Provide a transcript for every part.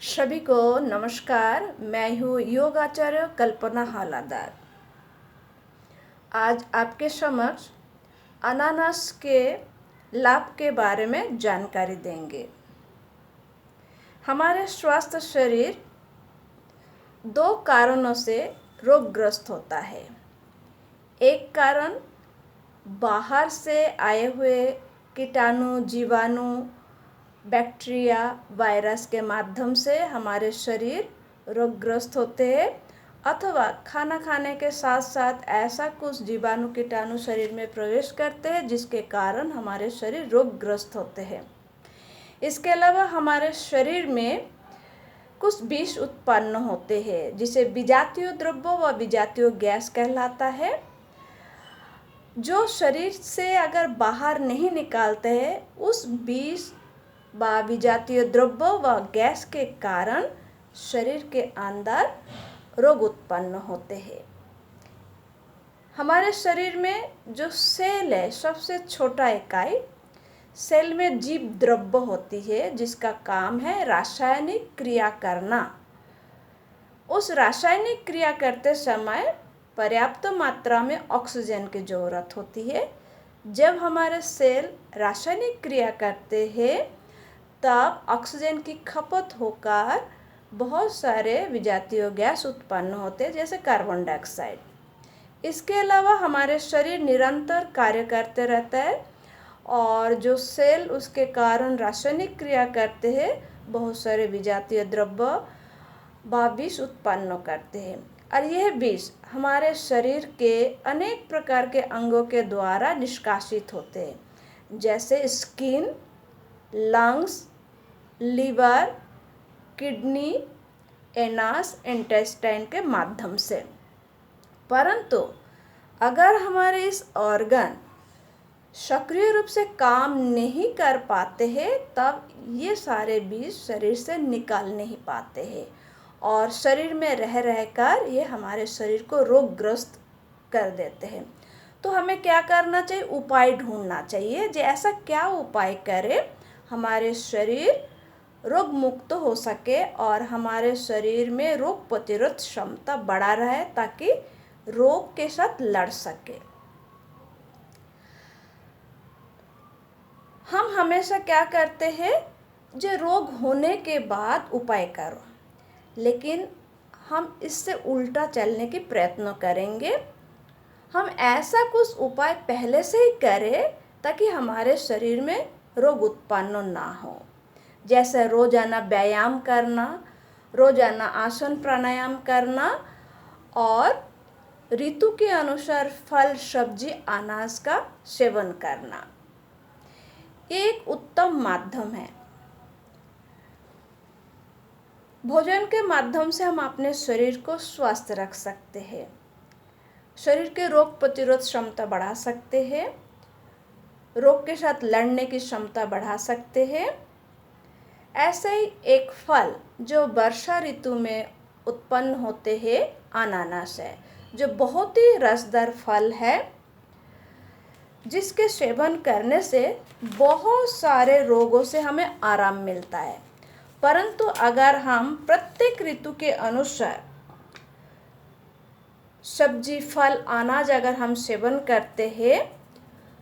सभी को नमस्कार। मैं हूँ योग आचार्य कल्पना हालादार। आज आपके समक्ष अनानास के लाभ के बारे में जानकारी देंगे। हमारे स्वस्थ शरीर दो कारणों से रोगग्रस्त होता है। एक कारण बाहर से आए हुए कीटाणु, जीवाणु, बैक्टीरिया, वायरस के माध्यम से हमारे शरीर रोगग्रस्त होते हैं, अथवा खाना खाने के साथ साथ ऐसा कुछ जीवाणु कीटाणु शरीर में प्रवेश करते हैं जिसके कारण हमारे शरीर रोगग्रस्त होते हैं। इसके अलावा हमारे शरीर में कुछ विष उत्पन्न होते हैं जिसे विजातीय द्रव्य व विजातीय गैस कहलाता है, जो शरीर से अगर बाहर नहीं निकालते हैं उस विष व विजातीय द्रव्य व गैस के कारण शरीर के अंदर रोग उत्पन्न होते हैं। हमारे शरीर में जो सेल है, सबसे छोटा इकाई, सेल में जीव द्रव्य होती है जिसका काम है रासायनिक क्रिया करना। उस रासायनिक क्रिया करते समय पर्याप्त मात्रा में ऑक्सीजन की ज़रूरत होती है। जब हमारे सेल रासायनिक क्रिया करते हैं तब ऑक्सीजन की खपत होकर बहुत सारे विजातीय गैस उत्पन्न होते हैं, जैसे कार्बन डाइऑक्साइड। इसके अलावा हमारे शरीर निरंतर कार्य करते रहता है और जो सेल उसके कारण रासायनिक क्रिया करते हैं बहुत सारे विजातीय द्रव्य व विष उत्पन्न करते हैं, और यह विष हमारे शरीर के अनेक प्रकार के अंगों के द्वारा निष्कासित होते हैं, जैसे skin, lungs, liver, kidney, anus, intestine के माध्यम से। परंतु अगर हमारे इस ऑर्गन सक्रिय रूप से काम नहीं कर पाते हैं तब ये सारे विष शरीर से निकल नहीं पाते हैं और शरीर में रह रहकर ये हमारे शरीर को रोगग्रस्त कर देते हैं। तो हमें क्या करना चाहिए? उपाय ढूंढना चाहिए। जो ऐसा क्या उपाय करें हमारे शरीर रोग मुक्त हो सके और हमारे शरीर में रोग प्रतिरोध क्षमता बढ़ा रहे, ताकि रोग के साथ लड़ सके। हम हमेशा क्या करते हैं, जो रोग होने के बाद उपाय करो, लेकिन हम इससे उल्टा चलने की प्रयत्न करेंगे। हम ऐसा कुछ उपाय पहले से ही करें ताकि हमारे शरीर में रोग उत्पन्न ना हो, जैसे रोजाना व्यायाम करना, रोजाना आसन प्राणायाम करना और ऋतु के अनुसार फल, सब्जी, अनाज का सेवन करना एक उत्तम माध्यम है। भोजन के माध्यम से हम अपने शरीर को स्वस्थ रख सकते हैं, शरीर के रोग प्रतिरोध क्षमता बढ़ा सकते हैं, रोग के साथ लड़ने की क्षमता बढ़ा सकते हैं। ऐसे ही एक फल जो वर्षा ऋतु में उत्पन्न होते हैं, अनानास है, जो बहुत ही रसदार फल है, जिसके सेवन करने से बहुत सारे रोगों से हमें आराम मिलता है। परंतु अगर हम प्रत्येक ऋतु के अनुसार सब्जी, फल, अनाज अगर हम सेवन करते हैं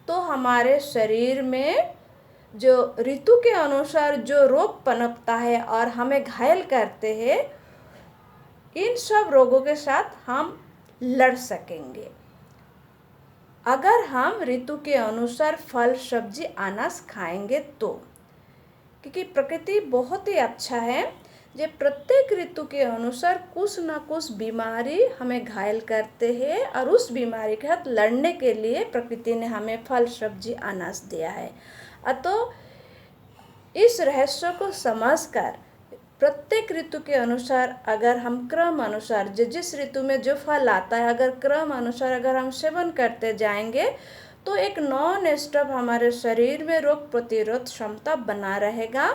तो हमारे शरीर में जो ऋतु के अनुसार जो रोग पनपता है और हमें घायल करते हैं, इन सब रोगों के साथ हम लड़ सकेंगे अगर हम ऋतु के अनुसार फल, सब्जी, अनाज खाएंगे तो। क्योंकि प्रकृति बहुत ही अच्छा है, जो प्रत्येक ऋतु के अनुसार कुछ न कुछ बीमारी हमें घायल करते हैं और उस बीमारी के साथ लड़ने के लिए प्रकृति ने हमें फल, सब्जी, अनाज दिया है। अतः इस रहस्य को समझकर प्रत्येक ऋतु के अनुसार अगर हम क्रम अनुसार जिस ऋतु में जो फल आता है, अगर क्रम अनुसार अगर हम सेवन करते जाएंगे तो एक नॉन स्टॉप हमारे शरीर में रोग प्रतिरोध क्षमता बना रहेगा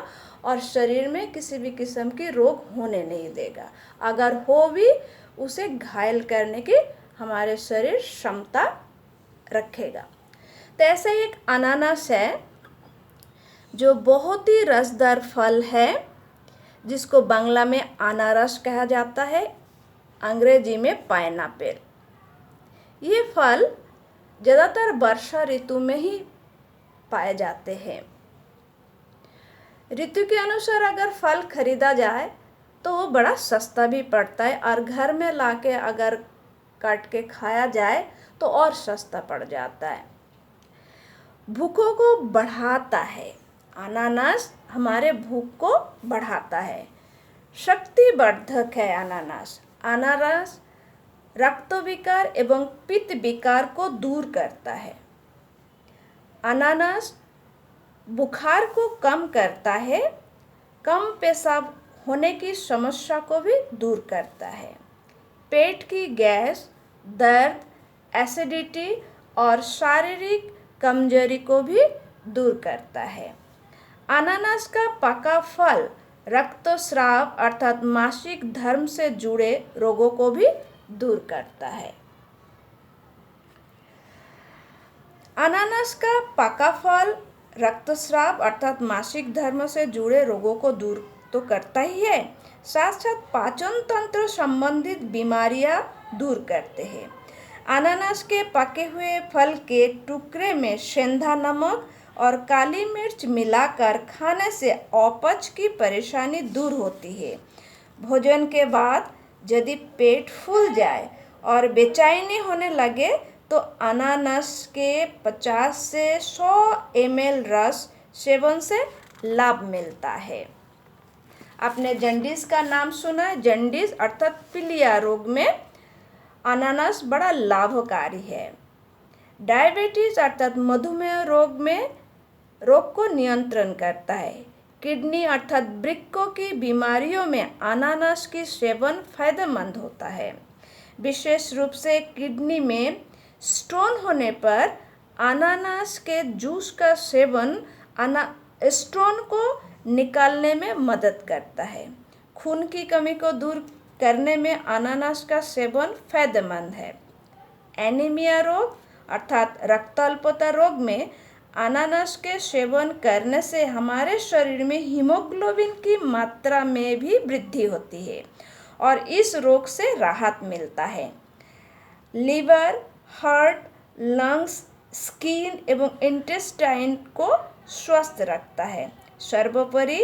और शरीर में किसी भी किस्म की रोग होने नहीं देगा। अगर हो भी उसे घायल करने की हमारे शरीर क्षमता रखेगा। तो ऐसे ही एक अनानास है जो बहुत ही रसदार फल है, जिसको बांग्ला में अनारस कहा जाता है, अंग्रेजी में पाइनएप्पल। ये फल ज़्यादातर वर्षा ऋतु में ही पाए जाते हैं। ऋतु के अनुसार अगर फल खरीदा जाए तो वो बड़ा सस्ता भी पड़ता है, और घर में लाके अगर काट के खाया जाए तो और सस्ता पड़ जाता है। भूखों को बढ़ाता है, अनानास हमारे भूख को बढ़ाता है। शक्तिवर्धक है अनानास। अनानास रक्त विकार एवं पित्त विकार को दूर करता है। अनानास बुखार को कम करता है, कम पेशाब होने की समस्या को भी दूर करता है। पेट की गैस, दर्द, एसिडिटी और शारीरिक कमजोरी को भी दूर करता है। अनानास का पका फल रक्तस्राव अर्थात मासिक धर्म से जुड़े रोगों को भी दूर करता है। अनानास का पका फल रक्तस्राव अर्थात मासिक धर्म से जुड़े रोगों को दूर तो करता ही है, साथ साथ पाचन तंत्र संबंधित बीमारियां दूर करते हैं। अनानास के पके हुए फल के टुकड़े में सेंधा नमक और काली मिर्च मिलाकर खाने से अपच की परेशानी दूर होती है। भोजन के बाद यदि पेट फूल जाए और बेचैनी होने लगे तो अनानास के 50 से 100 ml रस सेवन से लाभ मिलता है। आपने जॉन्डिस का नाम सुना है। जॉन्डिस अर्थात पीलिया रोग में अनानास बड़ा लाभकारी है। डायबिटीज अर्थात मधुमेह रोग को नियंत्रण करता है। किडनी अर्थात वृक्कों की बीमारियों में अनानास की सेवन फायदेमंद होता है। विशेष रूप से किडनी में स्टोन होने पर अनानास के जूस का सेवन स्टोन को निकालने में मदद करता है। खून की कमी को दूर करने में अनानास का सेवन फायदेमंद है। एनीमिया रोग अर्थात रक्ताल्पता रोग में अनानास के सेवन करने से हमारे शरीर में हीमोग्लोबिन की मात्रा में भी वृद्धि होती है और इस रोग से राहत मिलता है। लीवर, हार्ट, लंग्स, स्किन एवं इंटेस्टाइन को स्वस्थ रखता है। सर्वोपरि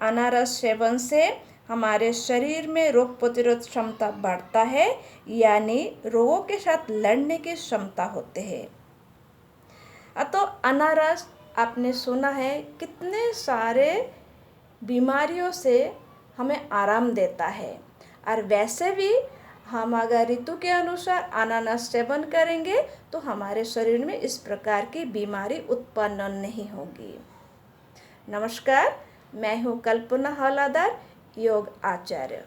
अनारस सेवन से हमारे शरीर में रोग प्रतिरोध क्षमता बढ़ता है, यानी रोगों के साथ लड़ने की क्षमता होते हैं। तो अनारस आपने सुना है कितने सारे बीमारियों से हमें आराम देता है, और वैसे भी हम अगर ऋतु के अनुसार अनानास सेवन करेंगे तो हमारे शरीर में इस प्रकार की बीमारी उत्पन्न नहीं होगी। नमस्कार, मैं हूँ कल्पना हौलादार, योग आचार्य।